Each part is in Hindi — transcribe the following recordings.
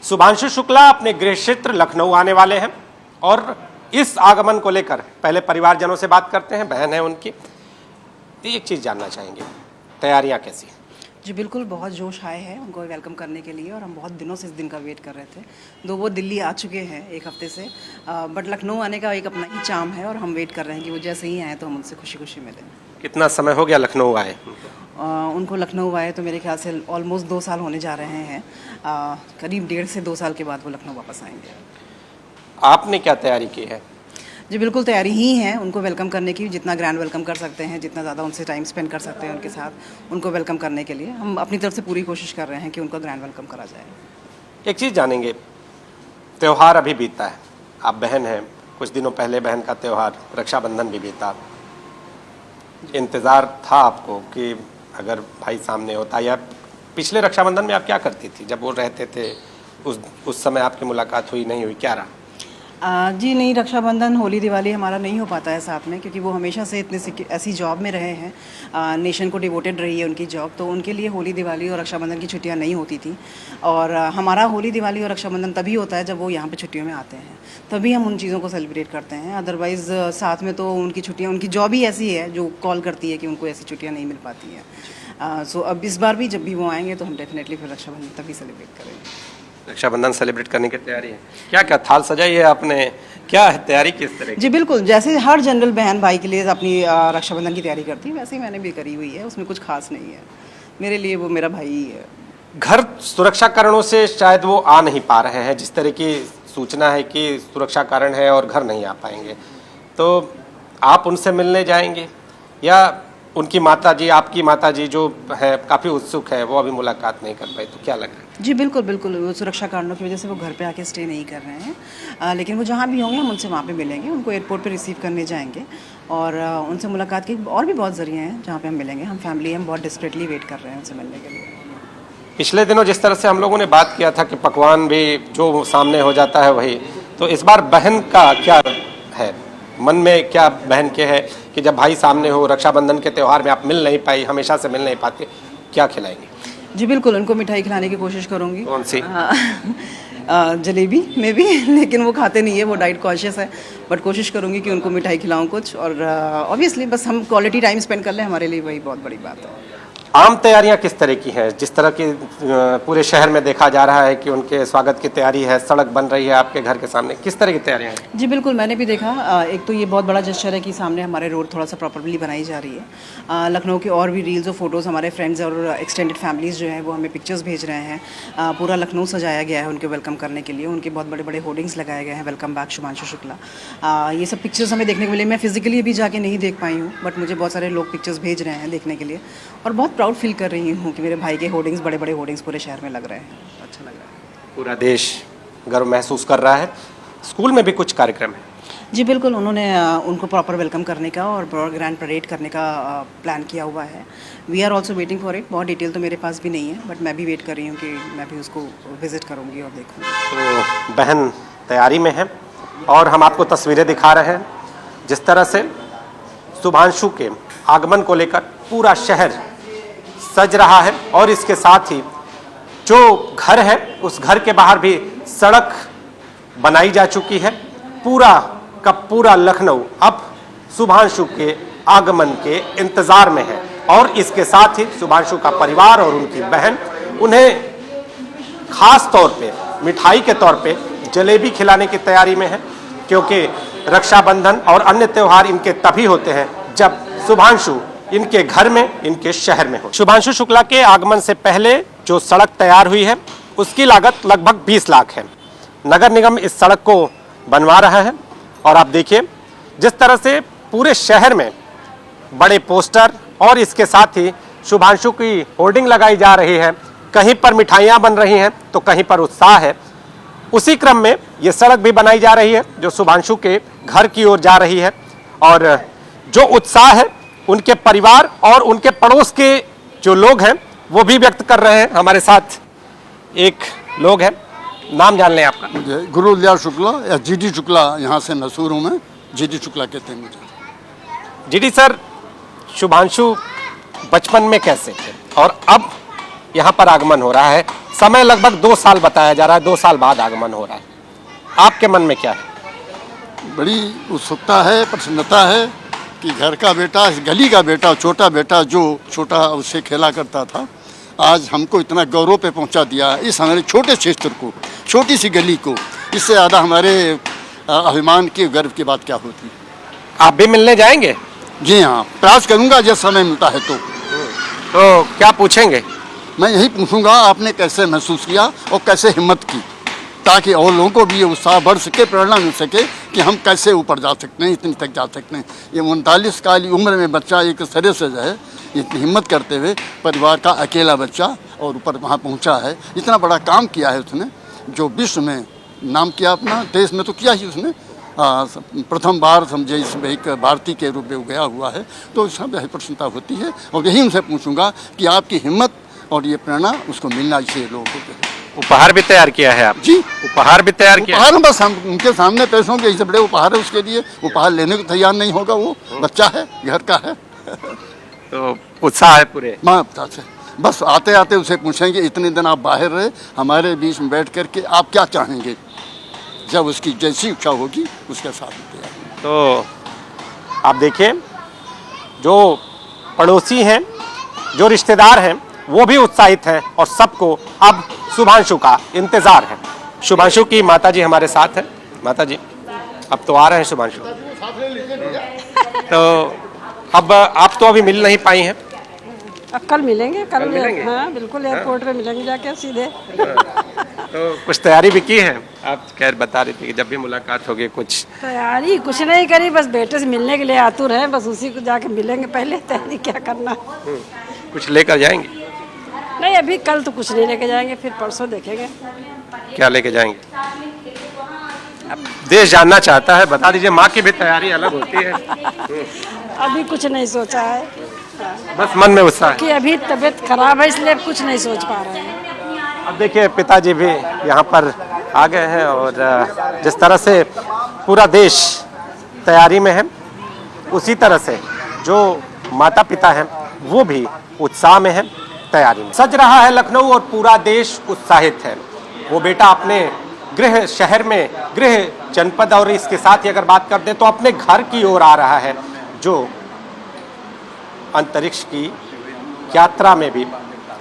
शुभांशु शुक्ला अपने गृह क्षेत्र लखनऊ आने वाले हैं और इस आगमन को लेकर पहले परिवारजनों से बात करते हैं। बहन है उनकी, एक चीज़ जानना चाहेंगे, तैयारियां कैसी हैं? जी बिल्कुल, बहुत जोश आए हैं उनको वेलकम करने के लिए और हम बहुत दिनों से इस दिन का वेट कर रहे थे। वो दिल्ली आ चुके हैं एक हफ्ते से, बट लखनऊ आने का एक अपना ही चार्म है और हम वेट कर रहे हैं कि वो जैसे ही आए तो हम उनसे खुशी खुशी मिलें। कितना समय हो गया लखनऊ आए? उनको लखनऊ आए तो मेरे ख्याल से ऑलमोस्ट 2 साल होने जा रहे हैं। करीब 1.5 से 2 साल के बाद वो लखनऊ वापस आएंगे। आपने क्या तैयारी की है? जी बिल्कुल, तैयारी ही है उनको वेलकम करने की, जितना ग्रैंड वेलकम कर सकते हैं, जितना ज़्यादा उनसे टाइम स्पेंड कर सकते हैं उनके साथ, उनको वेलकम करने के लिए हम अपनी तरफ से पूरी कोशिश कर रहे हैं कि उनका ग्रैंड वेलकम करा जाए। एक चीज़ जानेंगे, त्यौहार अभी बीता है, आप बहन हैं, कुछ दिनों पहले बहन का त्यौहार रक्षाबंधन भी बीता, इंतज़ार था आपको कि अगर भाई सामने होता, या पिछले रक्षाबंधन में आप क्या करती थी जब वो रहते थे, उस समय आपकी मुलाकात हुई नहीं हुई, क्या रहा? जी नहीं, रक्षाबंधन होली दिवाली हमारा नहीं हो पाता है साथ में, क्योंकि वो हमेशा से इतने ऐसी जॉब में रहे हैं, नेशन को डिवोटेड रही है उनकी जॉब, तो उनके लिए होली दिवाली और रक्षाबंधन की छुट्टियां नहीं होती थी। और हमारा होली दिवाली और रक्षाबंधन तभी होता है जब वो यहाँ पे छुट्टियों में आते हैं, तभी हम उन चीज़ों को सेलिब्रेट करते हैं। अदरवाइज़ साथ में तो उनकी छुट्टियाँ, उनकी जॉब ही ऐसी है जो कॉल करती है कि उनको ऐसी छुट्टियाँ नहीं मिल पाती हैं। सो अब इस बार भी जब भी वो आएंगे तो हम डेफिनेटली फिर रक्षाबंधन तभी सेलिब्रेट करेंगे। रक्षाबंधन सेलिब्रेट करने की तैयारी है, क्या क्या थाल सजाई है आपने, क्या है तैयारी किस तरह की? जी बिल्कुल, जैसे हर जनरल बहन भाई के लिए अपनी रक्षाबंधन की तैयारी करती है, वैसे ही मैंने भी करी हुई है, उसमें कुछ खास नहीं है। मेरे लिए वो मेरा भाई ही है। घर सुरक्षा कारणों से शायद वो आ नहीं पा रहे हैं, जिस तरह की सूचना है कि सुरक्षा कारण है और घर नहीं आ पाएंगे, तो आप उनसे मिलने जाएंगे या उनकी माताजी, आपकी माताजी जो है काफ़ी उत्सुक है, वो अभी मुलाकात नहीं कर पाई, तो क्या लग रहा है? जी बिल्कुल बिल्कुल, वो सुरक्षा कारणों की वजह से वो घर पे आके स्टे नहीं कर रहे हैं, लेकिन वो जहाँ भी होंगे हम उनसे वहाँ पे मिलेंगे, उनको एयरपोर्ट पे रिसीव करने जाएंगे और उनसे मुलाकात के और भी बहुत ज़रिए हैं जहाँ पे हम मिलेंगे। हम फैमिली हम बहुत डिस्परेटली वेट कर रहे हैं उनसे मिलने के लिए। पिछले दिनों जिस तरह से हम लोगों ने बात किया था कि पकवान भी जो सामने हो जाता है वही, तो इस बार बहन का क्या है, मन में क्या बहन के है कि जब भाई सामने हो, रक्षाबंधन के त्यौहार में आप मिल नहीं पाई, हमेशा से मिल नहीं पाते, क्या खिलाएंगे? जी बिल्कुल, उनको मिठाई खिलाने की कोशिश करूँगी। कौन सी? जलेबी में भी, लेकिन वो खाते नहीं है, वो डाइट कॉन्शियस है, बट कोशिश करूँगी कि उनको मिठाई खिलाऊँ कुछ, और ऑब्वियसली बस हम क्वालिटी टाइम स्पेंड कर लें, हमारे लिए वही बहुत बड़ी बात है। आम तैयारियां किस तरह की हैं? जिस तरह की पूरे शहर में देखा जा रहा है कि उनके स्वागत की तैयारी है, सड़क बन रही है आपके घर के सामने, किस तरह की तैयारियां हैं? जी बिल्कुल, मैंने भी देखा, एक तो ये बहुत बड़ा जेस्चर है कि सामने हमारे रोड थोड़ा सा प्रॉपर्ली बनाई जा रही है। लखनऊ के और भी रील्स और फोटोज़, हमारे फ्रेंड्स और एक्सटेंडेड फैमिलीज़ जो हैं वो हमें पिक्चर्स भेज रहे हैं। पूरा लखनऊ सजाया गया है उनके वेलकम करने के लिए, उनके बहुत बड़े बड़े होर्डिंग्स लगाए गए हैं, वेलकम बैक शुभांशु शुक्ला। ये सब पिक्चर्स हमें देखने को मिले। मैं फिजिकली अभी जाके नहीं देख पाई हूँ, बट मुझे बहुत सारे लोग पिक्चर्स भेज रहे हैं देखने के लिए, और बहुत प्राउड फील कर रही हूँ कि मेरे भाई के होर्डिंग्स, बड़े बड़े होर्डिंग्स पूरे शहर में लग रहे हैं। अच्छा लग रहा है, पूरा देश गर्व महसूस कर रहा है। स्कूल में भी कुछ कार्यक्रम है? जी बिल्कुल, उन्होंने उनको प्रॉपर वेलकम करने का और ग्रैंड परेड करने का प्लान किया हुआ है। We are also waiting for it. बहुत डिटेल तो मेरे पास भी नहीं है, बट मैं भी वेट कर रही हूँ कि मैं भी उसको विजिट करूँगी और देखूँगी। तो बहन तैयारी में है और हम आपको तस्वीरें दिखा रहे हैं, जिस तरह से शुभांशु के आगमन को लेकर पूरा शहर सज रहा है, और इसके साथ ही जो घर है उस घर के बाहर भी सड़क बनाई जा चुकी है। पूरा का पूरा लखनऊ अब शुभांशु के आगमन के इंतजार में है, और इसके साथ ही शुभांशु का परिवार और उनकी बहन उन्हें खास तौर पे मिठाई के तौर पे जलेबी खिलाने की तैयारी में है, क्योंकि रक्षाबंधन और अन्य त्यौहार इनके तभी होते हैं जब शुभांशु इनके घर में, इनके शहर में हो। शुभांशु शुक्ला के आगमन से पहले जो सड़क तैयार हुई है उसकी लागत लगभग 20 लाख है। नगर निगम इस सड़क को बनवा रहा है, और आप देखिए जिस तरह से पूरे शहर में बड़े पोस्टर और इसके साथ ही शुभांशु की होर्डिंग लगाई जा रही है। कहीं पर मिठाइयाँ बन रही हैं तो कहीं पर उत्साह है। उसी क्रम में ये सड़क भी बनाई जा रही है जो शुभांशु के घर की ओर जा रही है, और जो उत्साह है उनके परिवार और उनके पड़ोस के जो लोग हैं वो भी व्यक्त कर रहे हैं। हमारे साथ एक लोग हैं, नाम जान लें आपका? गुरुदयाल शुक्ला या जीडी शुक्ला, यहाँ से मशहूर हूँ मैं, जीडी शुक्ला कहते हैं मुझे। जीडी सर, शुभांशु बचपन में कैसे थे और अब यहाँ पर आगमन हो रहा है, समय लगभग 2 साल बताया जा रहा है, 2 साल बाद आगमन हो रहा है। आपके मन में क्या है? बड़ी उत्सुकता है, प्रसन्नता है कि घर का बेटा, इस गली का बेटा, छोटा बेटा जो छोटा उससे खेला करता था, आज हमको इतना गौरव पे पहुंचा दिया है। इस हमारे छोटे क्षेत्र को, छोटी सी गली को, इससे ज़्यादा हमारे अभिमान की, गर्व की बात क्या होती। आप भी मिलने जाएंगे? जी हाँ, प्रयास करूंगा जब समय मिलता है तो क्या पूछेंगे? मैं यही पूछूंगा आपने कैसे महसूस किया और कैसे हिम्मत की, ताकि और लोगों को भी ये उत्साह बढ़ सके, प्रेरणा मिल सके कि हम कैसे ऊपर जा सकते हैं, इतनी तक जा सकते हैं। ये 39 साल की उम्र में बच्चा एक तरह से जो है इतनी हिम्मत करते हुए, परिवार का अकेला बच्चा और ऊपर वहाँ पहुँचा है, इतना बड़ा काम किया है उसने, जो विश्व में नाम किया, अपना देश में तो किया ही उसने, प्रथम बार समझे इसमें एक भारतीय के रूप में गया हुआ है, तो सब यही प्रसन्नता होती है। और यही उनसे पूछूंगा कि आपकी हिम्मत और ये प्रेरणा उसको मिलना चाहिए लोगों को। उपहार भी तैयार किया है आप? जी, उपहार भी तैयार किया? उपहार बस हम उनके सामने पेश होंगे, इससे बड़े उपहार है उसके लिए, उपहार लेने को तैयार नहीं होगा, वो बच्चा है, घर का है। तो उत्साह है पूरे? माँ से बस आते आते उसे पूछेंगे, इतने दिन आप बाहर रहे, हमारे बीच में बैठ कर के आप क्या चाहेंगे, जब उसकी जैसी इच्छा होगी उसके साथ तैयार। तो आप देखिए, जो पड़ोसी हैं, जो रिश्तेदार हैं, वो भी उत्साहित हैं और सबको अब शुभांशु का इंतजार है। शुभांशु की माताजी हमारे साथ हैं। माताजी, अब तो आ रहे हैं शुभांशु, तो अब आप तो अभी मिल नहीं पाई हैं? अब कल मिलेंगे, कल मिलेंगे? हाँ बिल्कुल, एयरपोर्ट पे मिलेंगे जाके सीधे। तो कुछ तैयारी भी की है? आप खैर बता रही थी कि जब भी मुलाकात होगी कुछ तैयारी कुछ नहीं करी, बस बेटे से मिलने के लिए आतुर है, बस उसी को जाके मिलेंगे। पहले तैयारी क्या करना। कुछ लेकर जाएंगे? नहीं, अभी कल तो कुछ नहीं लेके जाएंगे, फिर परसों देखेंगे क्या लेके जाएंगे? अब देश जानना चाहता है, बता दीजिए। माँ की भी तैयारी अलग होती है। अभी कुछ नहीं सोचा है, बस मन में उत्साह है कि अभी तबीयत खराब है इसलिए कुछ नहीं सोच पा रहे हैं। अब देखिए, पिताजी भी यहाँ पर आ गए हैं और जिस तरह से पूरा देश तैयारी में है, उसी तरह से जो माता पिता हैं वो भी उत्साह में है, तैयारी में। सज रहा है लखनऊ और पूरा देश उत्साहित है। वो बेटा अपने गृह शहर में, गृह जनपद और इसके साथ ही अगर बात कर दें तो अपने घर की ओर आ रहा है, जो अंतरिक्ष की यात्रा में भी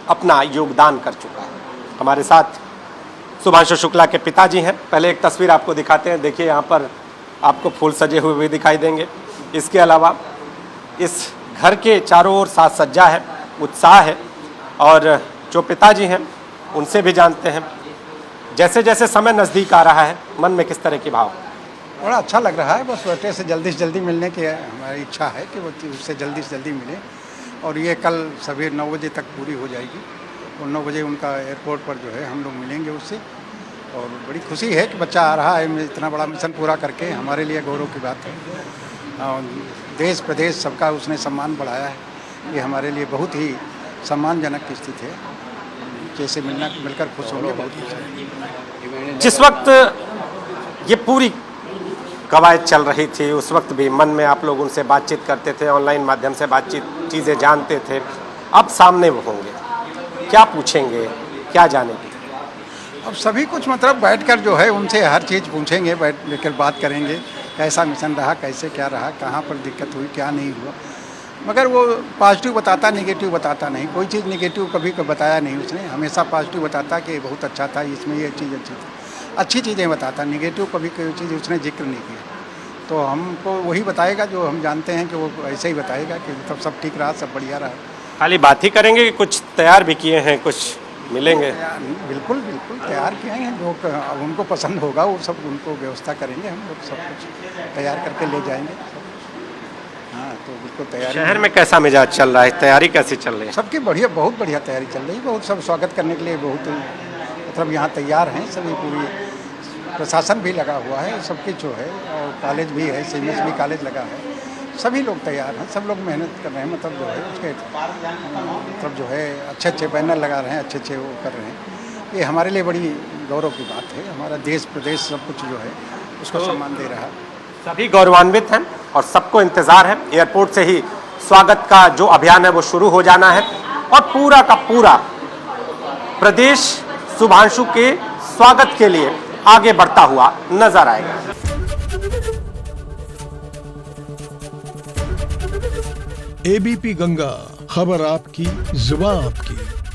अपना योगदान कर चुका है। हमारे साथ शुभांशु शुक्ला के पिताजी हैं। पहले एक तस्वीर आपको दिखाते हैं। देखिए, यहाँ पर आपको फूल सजे हुए भी दिखाई देंगे। इसके अलावा इस घर के चारों ओर साज सज्जा है, उत्साह है। और जो पिताजी हैं उनसे भी जानते हैं, जैसे जैसे समय नज़दीक आ रहा है, मन में किस तरह की भाव? बड़ा अच्छा लग रहा है। बस बेटे से जल्दी मिलने की हमारी इच्छा है कि वो उससे जल्दी से जल्दी मिले, और ये कल सवेर 9 बजे तक पूरी हो जाएगी। और 9 बजे उनका एयरपोर्ट पर जो है हम लोग मिलेंगे उससे। और बड़ी खुशी है कि बच्चा आ रहा है, इतना बड़ा मिशन पूरा करके, हमारे लिए गौरव की बात है। और देश प्रदेश सबका उसने सम्मान बढ़ाया है, ये हमारे लिए बहुत ही सम्मानजनक स्थिति है। जैसे मिलकर खुश होंगे, बहुत खुश। जिस वक्त ये पूरी कवायद चल रही थी, उस वक्त भी मन में आप लोग उनसे बातचीत करते थे, ऑनलाइन माध्यम से बातचीत, चीज़ें जानते थे। अब सामने वो होंगे, क्या पूछेंगे, क्या जानेंगे? अब सभी कुछ मतलब बैठकर जो है उनसे हर चीज़ पूछेंगे, बैठ लेकर बात करेंगे, कैसा मिशन रहा, कैसे क्या रहा, कहाँ पर दिक्कत हुई, क्या नहीं हुआ। मगर वो पॉजिटिव बताता, नेगेटिव बताता नहीं। कोई चीज़ नेगेटिव कभी बताया नहीं उसने, हमेशा पॉजिटिव बताता कि बहुत अच्छा था, इसमें ये चीज़ अच्छी थी, अच्छी चीज़ें बताता। नेगेटिव कभी कोई चीज़ उसने जिक्र नहीं किया। तो हमको वही बताएगा जो हम जानते हैं कि वो ऐसे ही बताएगा कि मतलब सब ठीक रहा, सब बढ़िया रहा। खाली बात ही करेंगे कि कुछ तैयार भी किए हैं, कुछ मिलेंगे? बिल्कुल तैयार किए हैं। जो उनको पसंद होगा वो सब उनको व्यवस्था करेंगे, हम लोग सब कुछ तैयार करके ले जाएंगे। हाँ, तो बिल्कुल तैयारी। शहर में कैसा मिजाज चल रहा है, तैयारी कैसी चल रही है? सबकी बढ़िया, बहुत बढ़िया तैयारी चल रही है। बहुत सब स्वागत करने के लिए बहुत मतलब यहाँ तैयार हैं सभी। पूरी प्रशासन भी लगा हुआ है, सब कुछ जो है, और कॉलेज भी है, सीएमएस भी कॉलेज लगा है, सभी लोग तैयार हैं, सब लोग मेहनत कर रहे हैं। मतलब जो है उसके मतलब जो है अच्छे बैनर लगा रहे हैं, अच्छे वो कर रहे हैं। ये हमारे लिए बड़ी गौरव की बात है। हमारा देश प्रदेश सब कुछ जो है उसको सम्मान दे रहा है। सभी गौरवान्वित हैं और सबको इंतजार है। एयरपोर्ट से ही स्वागत का जो अभियान है वो शुरू हो जाना है और पूरा का पूरा प्रदेश शुभांशु के स्वागत के लिए आगे बढ़ता हुआ नजर आएगा। एबीपी गंगा, खबर आपकी, जुबान आपकी।